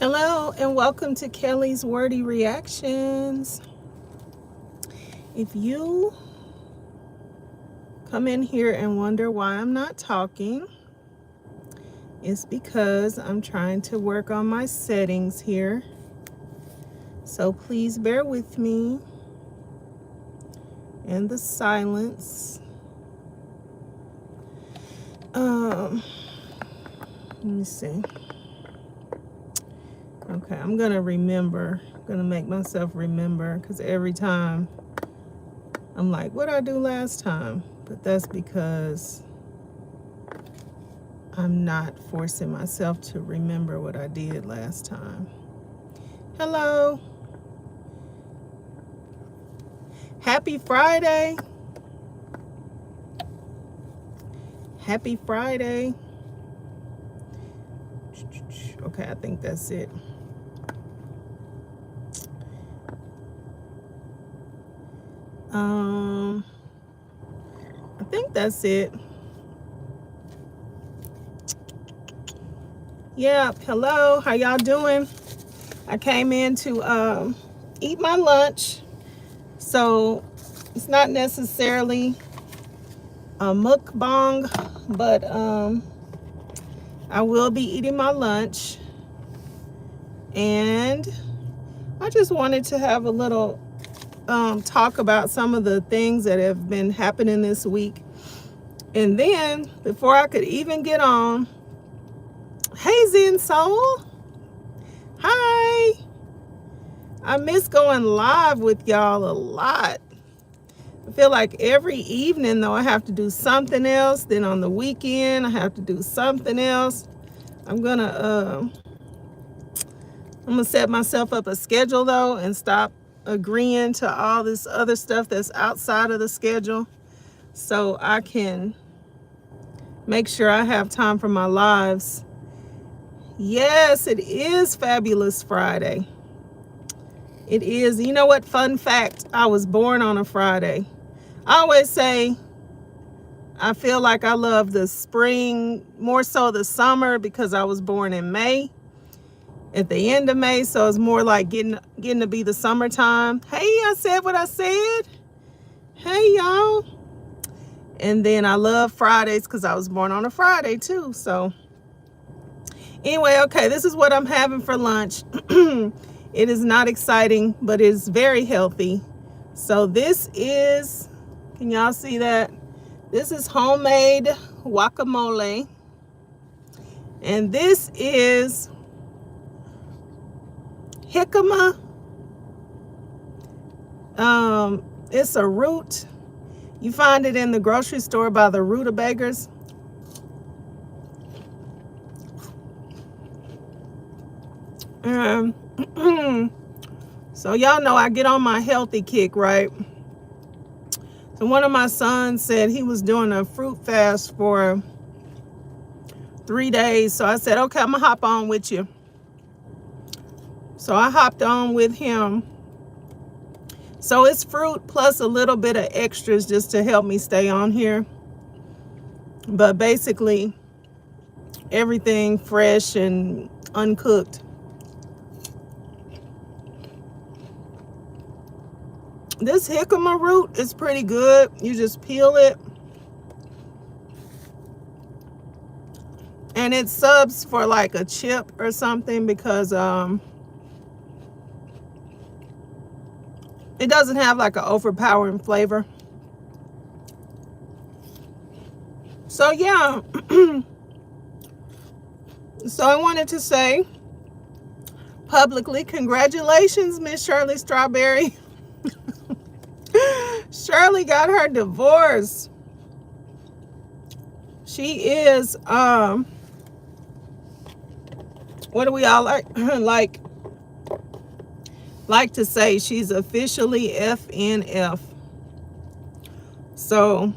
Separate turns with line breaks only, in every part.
Hello and welcome to Kelly's Wordy Reactions. If you come in here and wonder why I'm not talking, it's because I'm trying to work on my settings here. So please bear with me and the silence. Let me see. Okay, I'm gonna make myself remember, because every time I'm like, what did I do last time? But that's because I'm not forcing myself to remember what I did last time. Hello. Happy Friday. Happy Friday. Okay, I think that's it. I think that's it. Yeah, hello, how y'all doing? I came in to eat my lunch, so it's not necessarily a mukbang, but I will be eating my lunch, and I just wanted to have a little talk about some of the things that have been happening this week. And then before I could even get on, hey Zen Soul, hi. I miss going live with y'all a lot. I feel like every evening though I have to do something else. Then on the weekend I have to do something else. I'm gonna set myself up a schedule though and stop agreeing to all this other stuff that's outside of the schedule, so I can make sure I have time for my lives. Yes, it is Fabulous Friday. It is. You know what? Fun fact, I was born on a Friday. I always say I feel like I love the spring more so the summer because I was born in May, at the end of May, so it's more like getting to be the summertime. Hey, I said what I said. Hey, y'all. And then I love Fridays because I was born on a Friday too. So anyway, okay, this is what I'm having for lunch. It is not exciting, but it's very healthy. So this is, can y'all see that? This is homemade guacamole. And this is jicama. It's a root. You find it in the grocery store by the rutabagas. So y'all know I get on my healthy kick, right? So one of my sons said he was doing a fruit fast for 3 days. So I said, okay, I'm gonna hop on with you. So I hopped on with him. So it's fruit plus a little bit of extras just to help me stay on here. But basically, everything fresh and uncooked. This jicama root is pretty good. You just peel it. And it subs for like a chip or something because it doesn't have like an overpowering flavor. So yeah. So I wanted to say publicly, congratulations, Miss Shirley Strawberry. Shirley got her divorce. She is what do we all like to say? She's officially FNF. So,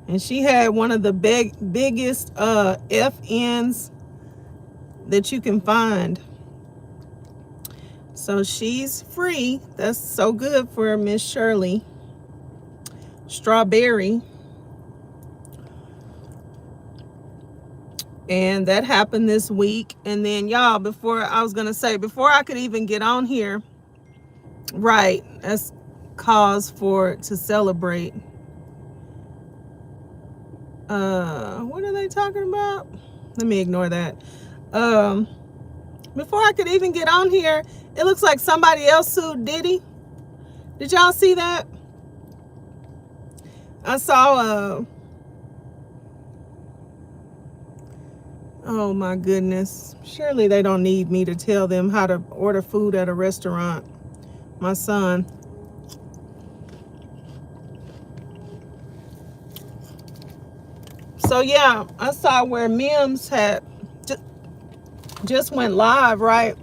and she had one of the biggest FNs that you can find. So she's free. That's so good for Miss Shirley Strawberry. And that happened this week. And then y'all, before I could even get on here, right, that's cause for to celebrate. What are they talking about? Let me ignore that. Before I could even get on here, it looks like somebody else sued Diddy. Did y'all see that? I saw oh my goodness. Surely they don't need me to tell them how to order food at a restaurant. My son. So yeah, I saw where Mims had just went live, right?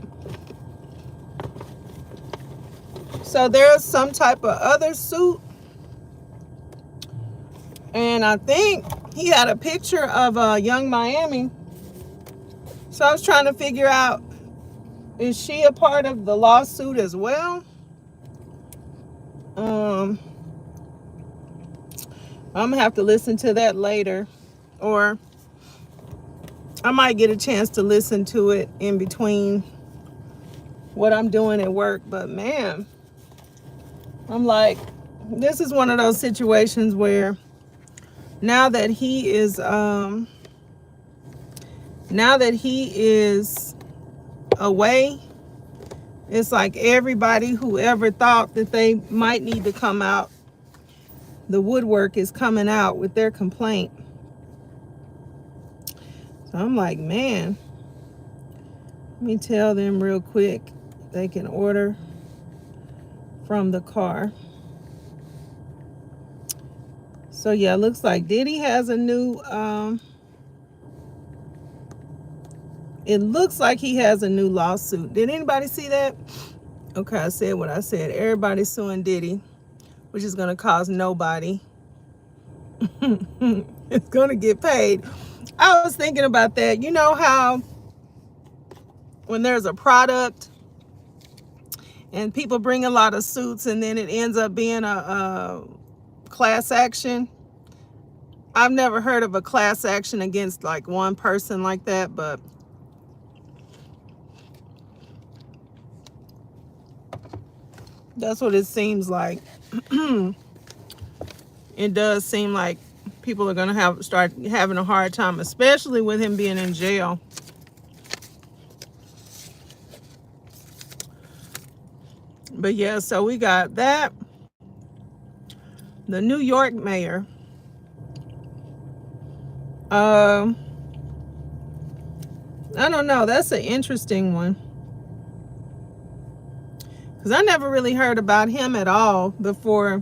So there's some type of other suit. And I think he had a picture of Young Miami. So I was trying to figure out, is she a part of the lawsuit as well? I'm gonna have to listen to that later, or I might get a chance to listen to it in between what I'm doing at work. But man, I'm like, this is one of those situations where now that he is away, it's like everybody who ever thought that they might need to come out, the woodwork is coming out with their complaint. So I'm like, man, let me tell them real quick they can order from the car. So yeah, it looks like Diddy has a new it looks like he has a new lawsuit. Did anybody see that? Okay, I said what I said. Everybody's suing Diddy, which is going to cost nobody. It's going to get paid. I was thinking about that. You know how when there's a product and people bring a lot of suits and then it ends up being a class action? I've never heard of a class action against like one person like that, but that's what it seems like. It does seem like people are going to start having a hard time, especially with him being in jail. But yeah, so we got that. The New York mayor. I don't know. That's an interesting one. Because I never really heard about him at all before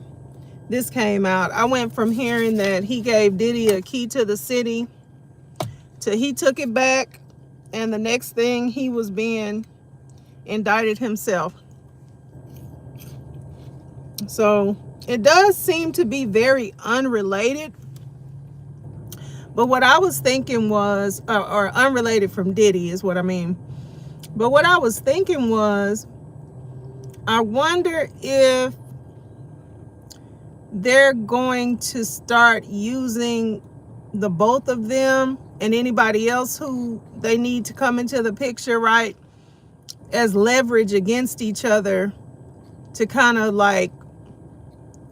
this came out. I went from hearing that he gave Diddy a key to the city to he took it back, and the next thing he was being indicted himself. So it does seem to be very unrelated. But what I was thinking was, or unrelated from Diddy is what I mean. But what I was thinking was, I wonder if they're going to start using the both of them and anybody else who they need to come into the picture, right, as leverage against each other to kind of like,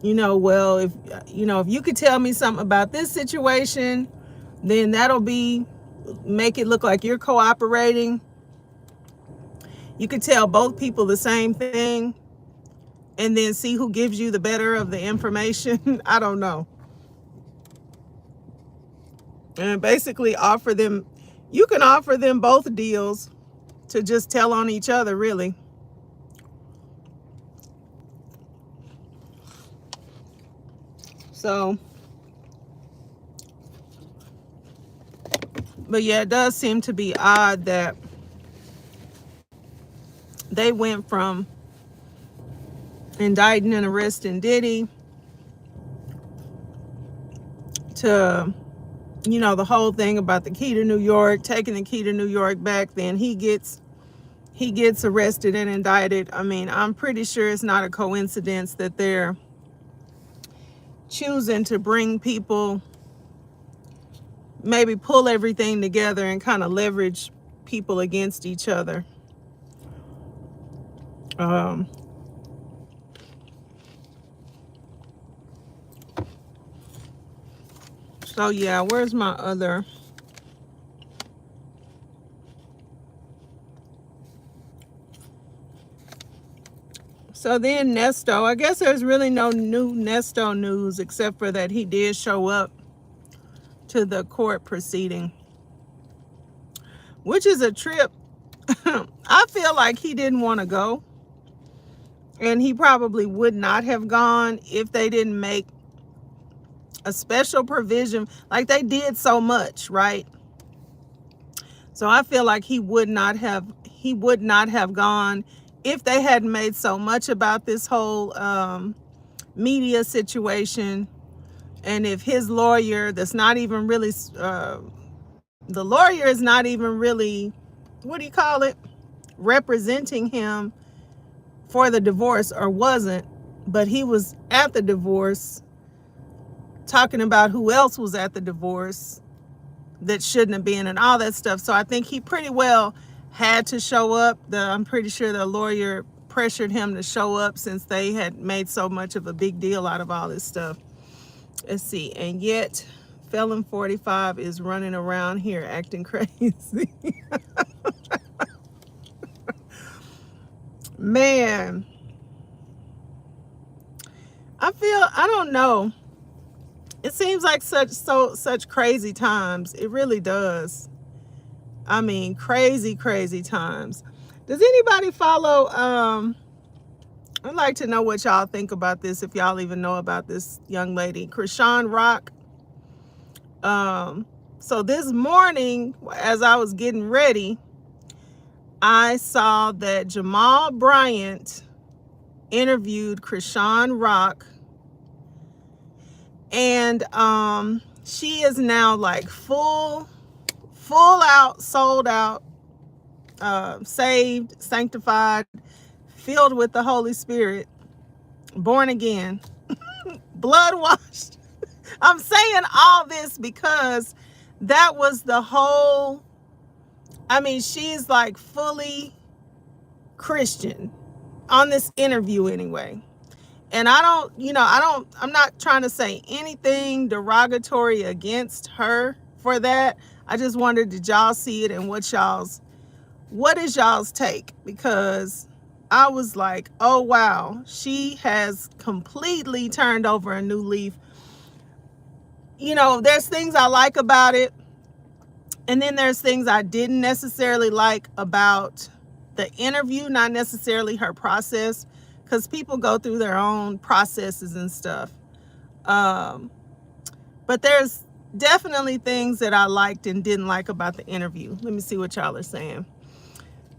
well, if you could tell me something about this situation, then that'll make it look like you're cooperating. You could tell both people the same thing and then see who gives you the better of the information. I don't know. And basically you can offer them both deals to just tell on each other, really. So, but yeah, it does seem to be odd that they went from indicting and arresting Diddy to, the whole thing about the key to New York, taking the key to New York back. Then he gets arrested and indicted. I mean, I'm pretty sure it's not a coincidence that they're choosing to bring people maybe pull everything together and kind of leverage people against each other. Um, so yeah, where's my other? So then Nesto, I guess there's really no new Nesto news except for that he did show up to the court proceeding, which is a trip. I feel like he didn't want to go, and he probably would not have gone if they didn't make a special provision. Like, they did so much, right? So I feel like he would not have gone if they hadn't made so much about this whole media situation. And if his lawyer, that's not even really the lawyer is not even really, what do you call it, representing him for the divorce, or wasn't, but he was at the divorce talking about who else was at the divorce that shouldn't have been and all that stuff. So I think he pretty well had to show up. I'm pretty sure the lawyer pressured him to show up since they had made so much of a big deal out of all this stuff. Let's see. And yet Felon 45 is running around here acting crazy. Man, I don't know. It seems like such crazy times. It really does. I mean, crazy times. Does anybody follow? I'd like to know what y'all think about this, if y'all even know about this young lady, Krishan Rock. So this morning, as I was getting ready, I saw that Jamal Bryant interviewed Krishan Rock, and she is now like full out, sold out, saved, sanctified, filled with the Holy Spirit, born again, blood washed. I'm saying all this because that was the whole, I mean, she's like fully Christian on this interview anyway. And I'm not trying to say anything derogatory against her for that. I just wondered, did y'all see it, and what is y'all's take? Because I was like, oh wow, she has completely turned over a new leaf. There's things I like about it, and then there's things I didn't necessarily like about the interview, not necessarily her process, because people go through their own processes and stuff. But there's definitely things that I liked and didn't like about the interview. Let me see what y'all are saying.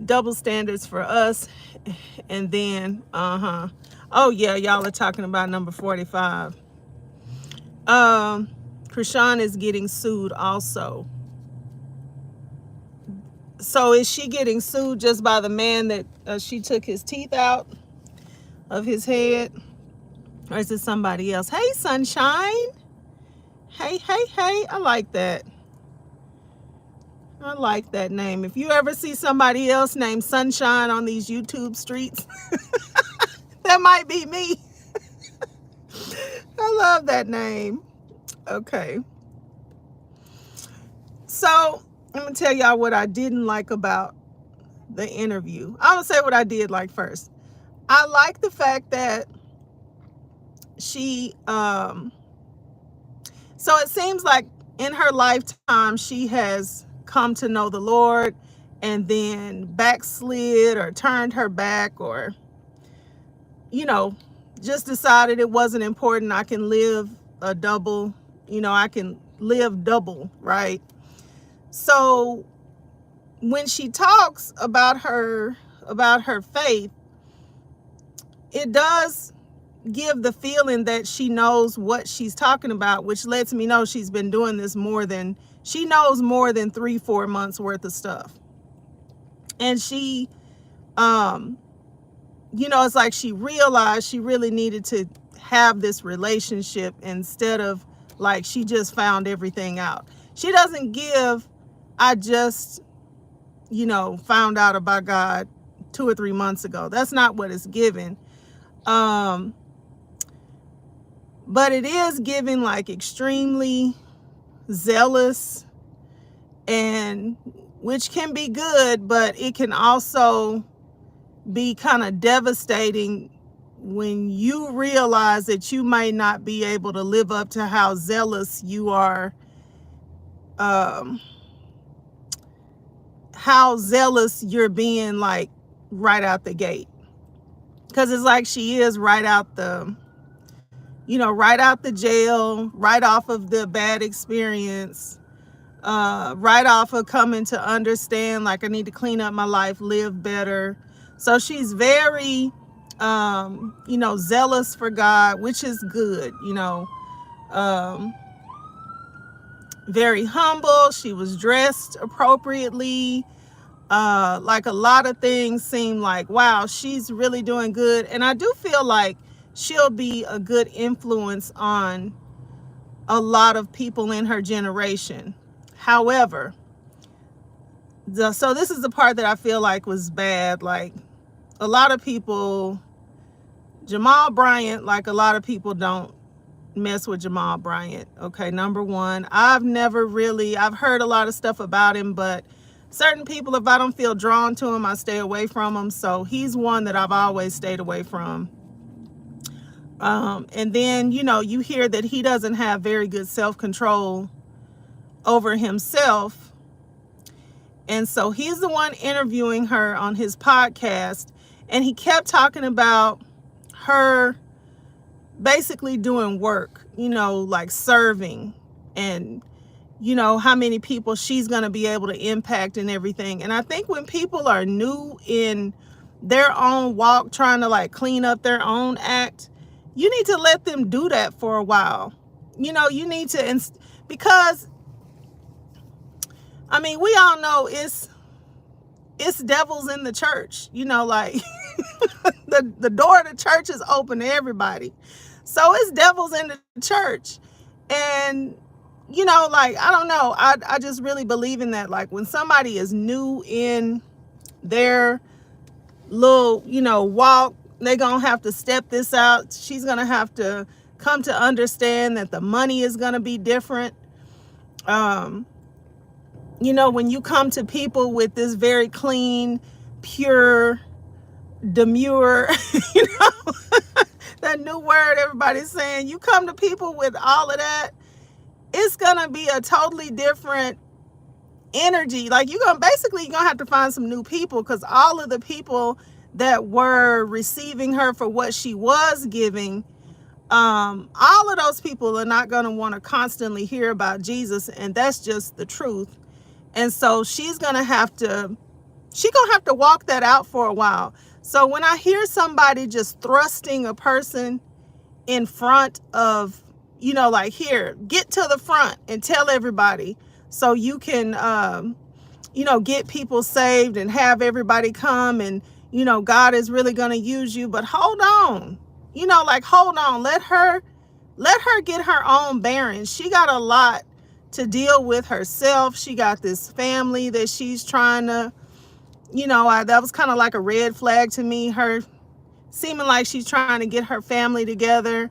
Double standards for us. And then, oh yeah, y'all are talking about number 45. Krishan is getting sued also. So is she getting sued just by the man that she took his teeth out of his head? Or is it somebody else? Hey, Sunshine. Hey. I like that. I like that name. If you ever see somebody else named Sunshine on these YouTube streets, that might be me. I love that name. Okay. So I'm going to tell y'all what I didn't like about the interview. I'm going to say what I did like first. I like the fact that she, so it seems like in her lifetime, she has come to know the Lord and then backslid or turned her back, or, just decided it wasn't important. I can live a double, I can live double, right? So when she talks about her faith, it does give the feeling that she knows what she's talking about, which lets me know she's been doing this she knows more than 3-4 months worth of stuff. And she, it's like she realized she really needed to have this relationship instead of like she just found everything out. She doesn't give, I just, found out about God 2 or 3 months ago. That's not what it's giving. But it is giving like extremely zealous, and which can be good, but it can also be kind of devastating when you realize that you might not be able to live up to how zealous you are, how zealous you're being, like right out the gate. Because it's like she is right out the jail, right off of the bad experience, right off of coming to understand, like, I need to clean up my life, live better. So she's very, zealous for God, which is good, very humble. She was dressed appropriately. Like a lot of things seem like, wow, she's really doing good. And I do feel like she'll be a good influence on a lot of people in her generation. However, so this is the part that I feel like was bad. Like a lot of people, Jamal Bryant, like a lot of people don't mess with Jamal Bryant. Okay, number one, I've heard a lot of stuff about him, but certain people, if I don't feel drawn to him, I stay away from him. So he's one that I've always stayed away from. And then, you hear that he doesn't have very good self-control over himself. And so he's the one interviewing her on his podcast. And he kept talking about her basically doing work, like serving, and, how many people she's going to be able to impact and everything. And I think when people are new in their own walk, trying to like clean up their own act, you need to let them do that for a while. You need to, because, I mean, we all know it's devils in the church, like the door to the church is open to everybody. So it's devils in the church. And, like, I don't know. I just really believe in that. Like when somebody is new in their little, walk, they're going to have to step this out. She's going to have to come to understand that the money is going to be different. When you come to people with this very clean, pure, demure, that new word everybody's saying, you come to people with all of that, it's going to be a totally different energy. Like you're going to have to find some new people, because all of the people that were receiving her for what she was giving, all of those people are not going to want to constantly hear about Jesus. And that's just the truth. And so she's going to have to walk that out for a while. So when I hear somebody just thrusting a person in front of, like, here, get to the front and tell everybody so you can, get people saved and have everybody come, and, God is really going to use you. But hold on, hold on, let her get her own bearings. She got a lot to deal with herself. She got this family that she's trying to, that was kind of like a red flag to me, her seeming like she's trying to get her family together.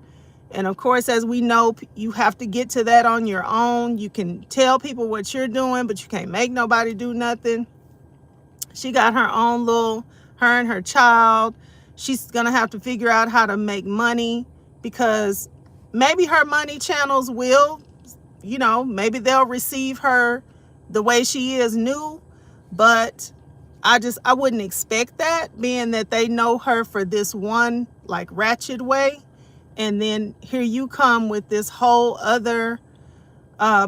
And of course, as we know, you have to get to that on your own. You can tell people what you're doing, but you can't make nobody do nothing. She got her own her and her child. She's going to have to figure out how to make money, because maybe her money channels will, maybe they'll receive her the way she is new, but I wouldn't expect that, being that they know her for this one, like, ratchet way. And then here you come with this whole other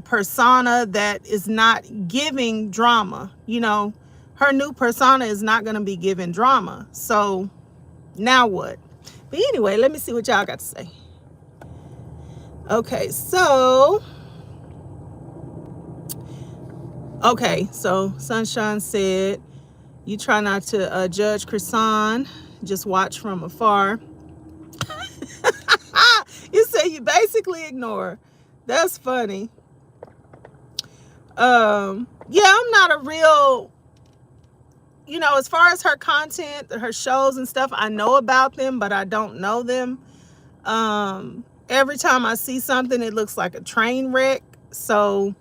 persona that is not giving drama. Her new persona is not going to be giving drama. So now what? But anyway, let me see what y'all got to say. Okay, so Sunshine said, you try not to judge Chrisan, just watch from afar. You say you basically ignore. That's funny. Yeah, I'm not a real, as far as her content, her shows and stuff, I know about them, but I don't know them. Every time I see something, it looks like a train wreck. So,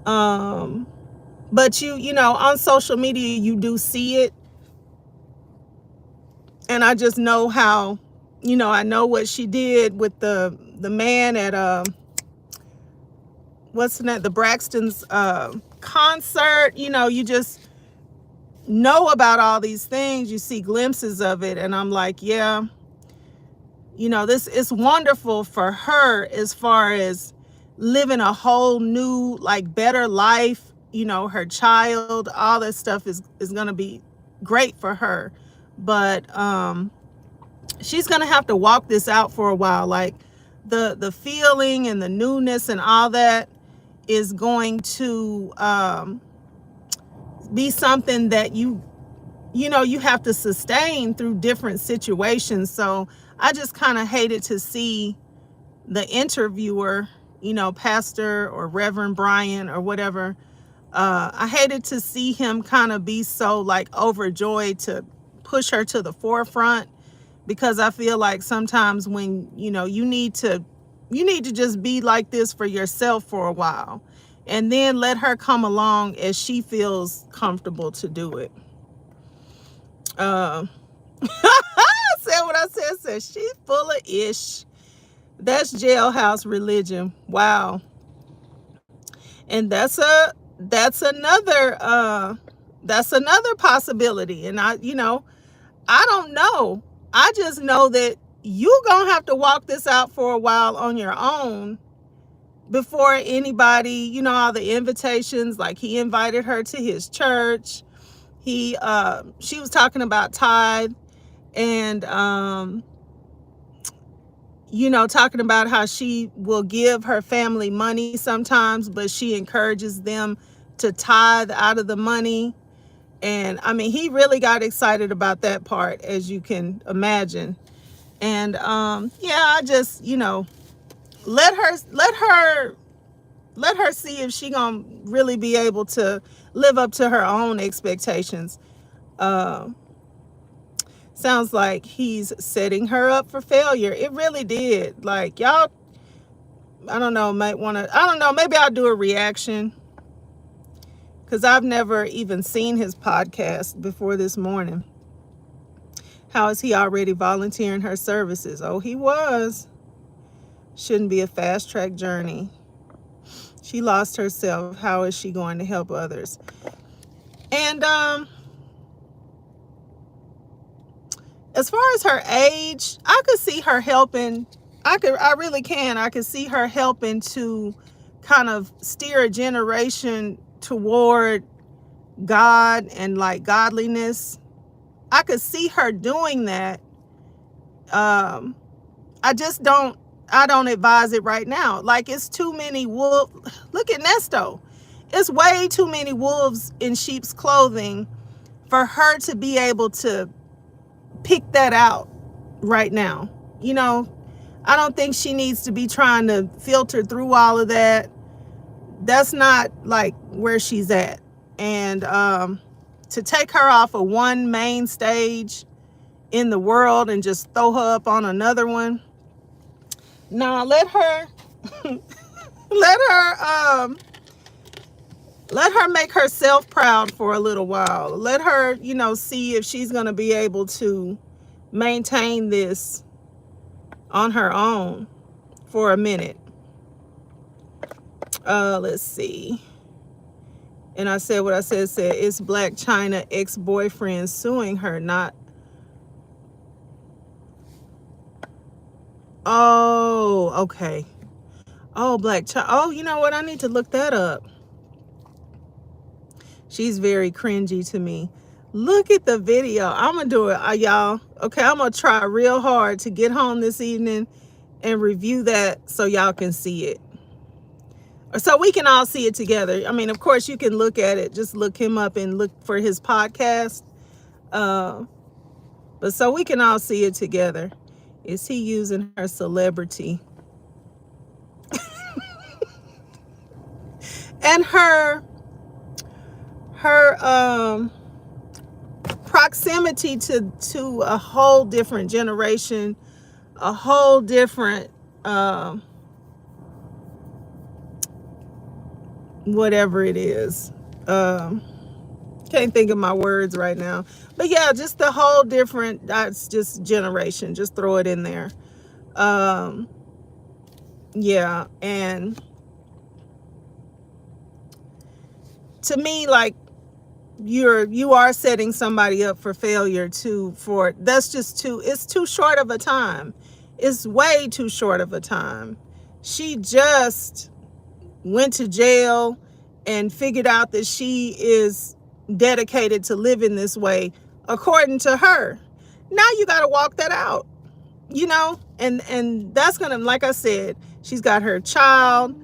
but on social media, you do see it. And I just know how, I know what she did with the man at, what's the name, the Braxton's concert. You just know about all these things. You see glimpses of it, and I'm like, yeah, this is wonderful for her as far as living a whole new, like, better life. Her child, all that stuff is going to be great for her. But she's going to have to walk this out for a while. Like, the feeling and the newness and all that is going to be something that you have to sustain through different situations. So I just kind of hated to see the interviewer, Pastor or Reverend Brian or whatever. I hated to see him kind of be so, like, overjoyed to push her to the forefront, because I feel like sometimes when, you need to just be like this for yourself for a while, and then let her come along as she feels comfortable to do it. I said what I said. She's full of ish. That's jailhouse religion. Wow. And that's another possibility. And I don't know. I just know that you gonna have to walk this out for a while on your own before anybody, all the invitations. Like, he invited her to his church. She was talking about tithe, and talking about how she will give her family money sometimes, but she encourages them to tithe out of the money. And I mean, he really got excited about that part, as you can imagine. And I just, let her see if she gonna really be able to live up to her own expectations. Sounds like he's setting her up for failure. It really did. Like, y'all, I don't know, maybe I'll do a reaction, because I've never even seen his podcast before this morning. How is he already volunteering her services? Oh, he was. Shouldn't be a fast track journey. She lost herself. How is she going to help others? And as far as her age, I could see her helping. I really can. I could see her helping to kind of steer a generation toward God and, like, godliness. I could see her doing that. I don't advise it right now. Like, it's too many wolves. Look at Nesto. It's way too many wolves in sheep's clothing for her to be able to pick that out right now. I don't think she needs to be trying to filter through all of that. That's not, like, where she's at. And to take her off of one main stage in the world and just throw her up on another one. No, let her make herself proud for a little while. Let her, see if she's going to be able to maintain this on her own for a minute. Let's see. And I said what I said, it's Black China ex-boyfriend suing her, not. Oh, okay. Oh, Black China. Oh, you know what? I need to look that up. She's very cringy to me. Look at the video. I'm going to do it, y'all. Okay, I'm going to try real hard to get home this evening and review that so y'all can see it. So we can all see it together. I mean, of course, you can look at it. Just look him up and look for his podcast. But so we can all see it together. Is he using her celebrity? And her proximity to a whole different generation, a whole different whatever it is. Can't think of my words right now. But yeah, just the whole different, that's just generation. Just throw it in there. Yeah, and to me, like, you are setting somebody up for failure that's just it's too short of a time. It's way too short of a time. She just went to jail and figured out that she is dedicated to living this way according to her. Now you got to walk that out, and that's gonna, like I said, she's got her child.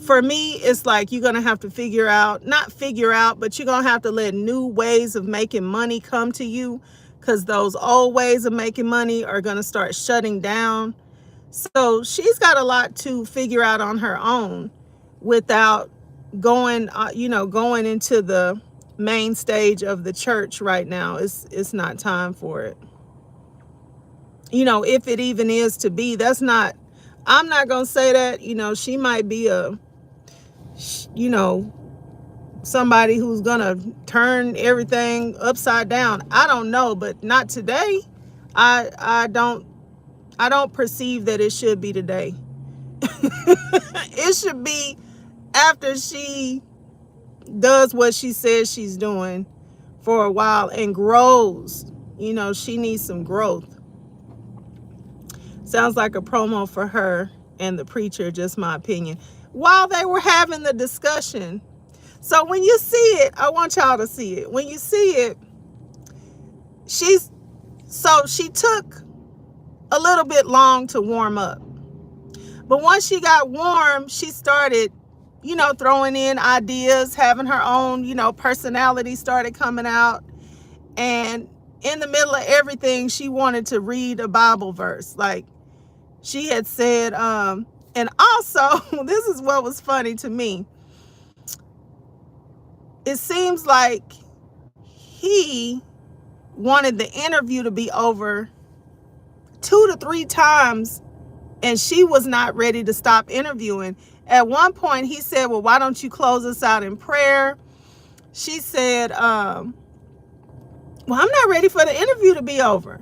For me, it's like you're gonna have to not figure out, but you're gonna have to let new ways of making money come to you, because those old ways of making money are gonna start shutting down. So she's got a lot to figure out on her own without going into the main stage of the church right now. It's not time for it. If it even is to be, I'm not gonna say that. She might be somebody who's gonna turn everything upside down. I don't know, but not today. I don't perceive that it should be today. It should be after she does what she says she's doing for a while and grows. She needs some growth. Sounds like a promo for her and the preacher, just my opinion. While they were having the discussion. So when you see it, I want y'all to see it. When you see it, she took a little bit long to warm up. But once she got warm, she started, throwing in ideas, having her own, personality started coming out. And in the middle of everything, she wanted to read a Bible verse. Like she had said, and also, this is what was funny to me. It seems like he wanted the interview to be over 2 to 3 times, and she was not ready to stop interviewing. At one point, he said, well, why don't you close us out in prayer? She said, well, I'm not ready for the interview to be over.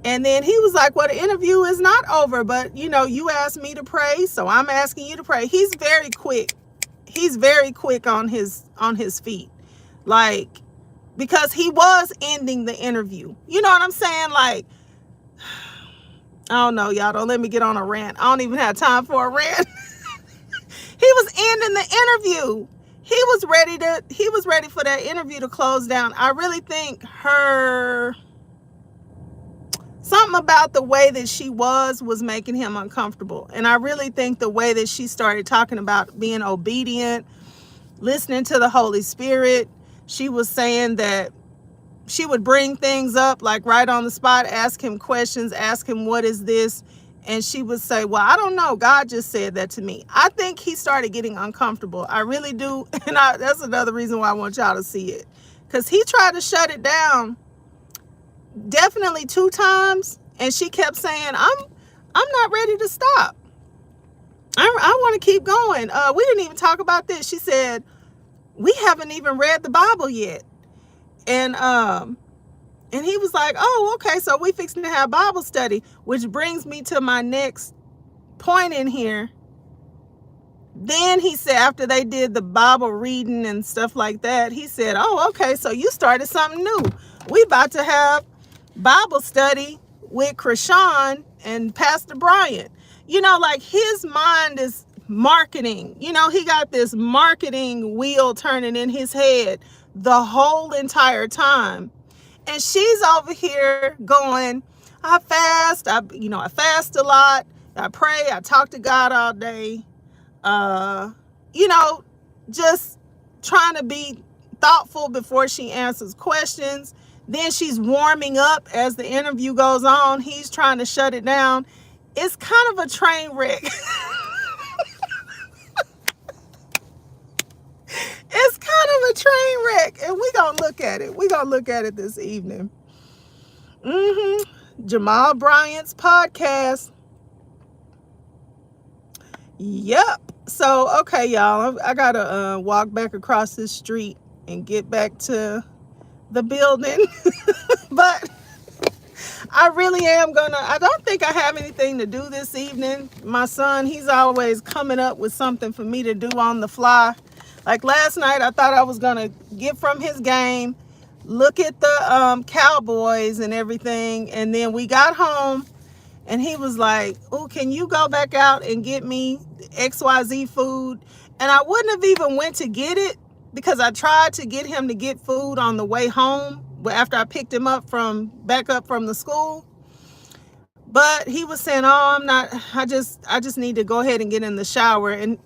And then he was like, well, the interview is not over, but you asked me to pray, so I'm asking you to pray. He's very quick. He's very quick on his feet. Like, because he was ending the interview. You know what I'm saying? Like, I don't know, y'all. Don't let me get on a rant. I don't even have time for a rant. He was ending the interview. He was ready for that interview to close down. I really think something about the way that she was making him uncomfortable. And I really think the way that she started talking about being obedient, listening to the Holy Spirit, she was saying that she would bring things up like right on the spot, ask him questions, ask him, what is this? And she would say, well, I don't know. God just said that to me. I think he started getting uncomfortable. I really do. And that's another reason why I want y'all to see it. Because he tried to shut it down definitely 2 times. And she kept saying, I'm not ready to stop. I want to keep going. We didn't even talk about this. She said, we haven't even read the Bible yet. And he was like, oh, okay, so we fixing to have Bible study, which brings me to my next point in here. Then he said, after they did the Bible reading and stuff like that, he said, oh, okay, so you started something new. We about to have Bible study with Krishan and Pastor Bryant. Like his mind is marketing. He got this marketing wheel turning in his head the whole entire time. And she's over here going, I fast. I fast a lot. I pray. I talk to God all day. Just trying to be thoughtful before she answers questions. Then she's warming up as the interview goes on. He's trying to shut it down. It's kind of a train wreck. at it. We're going to look at it this evening. Jamal Bryant's podcast. Yep. So, okay, y'all. I got to walk back across this street and get back to the building. But I really am gonna, I don't think I have anything to do this evening. My son, he's always coming up with something for me to do on the fly. Like last night, I thought I was gonna get from his game, look at the Cowboys and everything. And then we got home and he was like, oh, can you go back out and get me XYZ food? And I wouldn't have even went to get it because I tried to get him to get food on the way home after I picked him up back up from the school. But he was saying, oh, I just need to go ahead and get in the shower. And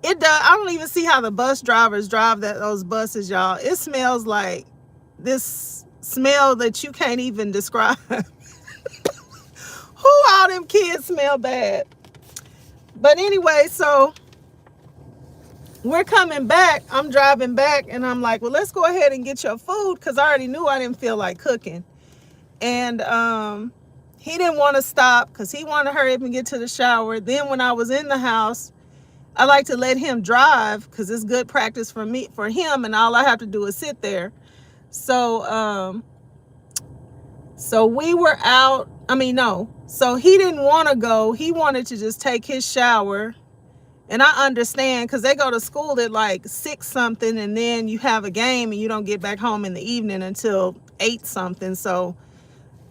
it does. I don't even see how the bus drivers drive those buses, y'all. It smells like this smell that you can't even describe. Who all them kids smell bad? But anyway, so we're coming back. I'm driving back and I'm like, well, let's go ahead and get your food because I already knew I didn't feel like cooking. And he didn't want to stop because he wanted to hurry up and get to the shower. Then when I was in the house, I like to let him drive because it's good practice for him, and all I have to do is sit there. So so we were out. So he didn't want to go. He wanted to just take his shower. And I understand because they go to school at like 6 something and then you have a game and you don't get back home in the evening until 8 something. So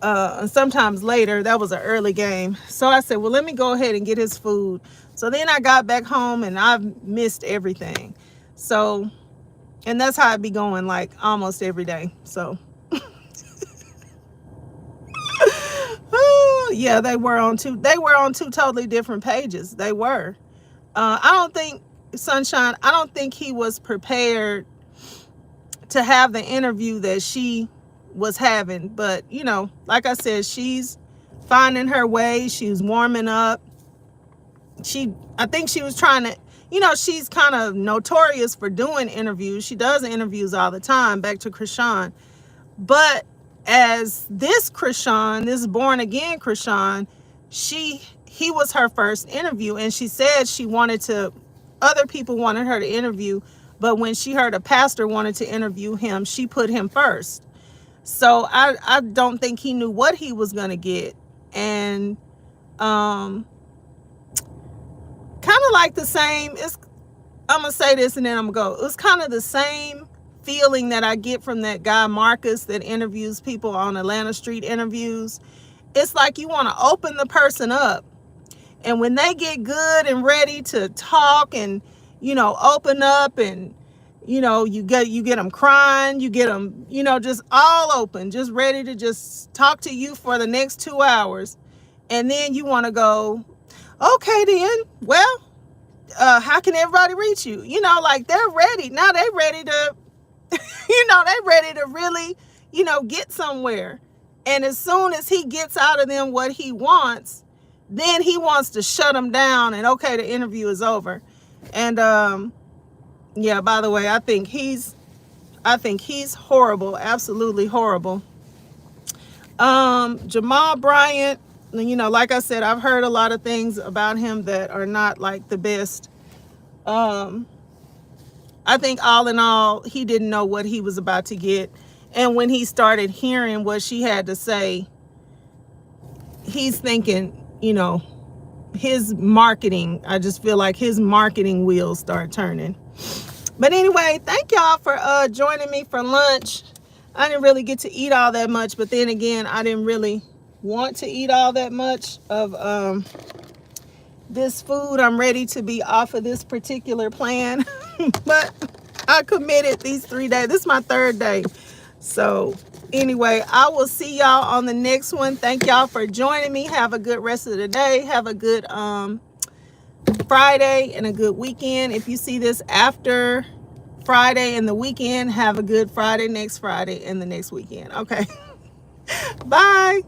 and sometimes later. That was an early game. So I said, well, let me go ahead and get his food. So then I got back home and I've missed everything. So, and that's how I be going like almost every day. So yeah, they were on two totally different pages. They were. I don't think Sunshine, I don't think he was prepared to have the interview that she was having. But, you know, like I said, she's finding her way. She's warming up. I think she was trying to, you know, she's kind of notorious for doing interviews. She does interviews all the time, back to Krishan. But as this Krishan, this born again Krishan, he was her first interview, and she said other people wanted her to interview, but when she heard a pastor wanted to interview him, she put him first. So I don't think he knew what he was going to get. And kind of like the same, I'm going to say this and then I'm going to go. It was kind of the same feeling that I get from that guy Marcus that interviews people on Atlanta Street Interviews. It's like you want to open the person up, and when they get good and ready to talk and, you know, open up, and, you know, you get them crying, you get them, you know, just all open, just ready to just talk to you for the next 2 hours. And then you want to go, okay, then, well, how can everybody reach you? You know, like they're ready. Now they're ready to, you know, they're ready to really, you know, get somewhere. And as soon as he gets out of them what he wants, then he wants to shut them down and okay, the interview is over. And yeah, by the way, I think he's horrible, absolutely horrible. Jamal Bryant, you know, like I said, I've heard a lot of things about him that are not like the best. I think all in all, he didn't know what he was about to get. And when he started hearing what she had to say, he's thinking, you know, his marketing, I just feel like his marketing wheels start turning. But anyway, thank y'all for joining me for lunch. I didn't really get to eat all that much, but then again, I didn't really want to eat all that much of this food. I'm ready to be off of this particular plan, but I committed these 3 days. This is my 3rd day. So anyway, I will see y'all on the next one. Thank y'all for joining me. Have a good rest of the day. Have a good Friday and a good weekend. If you see this after Friday and the weekend, have a good Friday, next Friday, and the next weekend. Okay. Bye.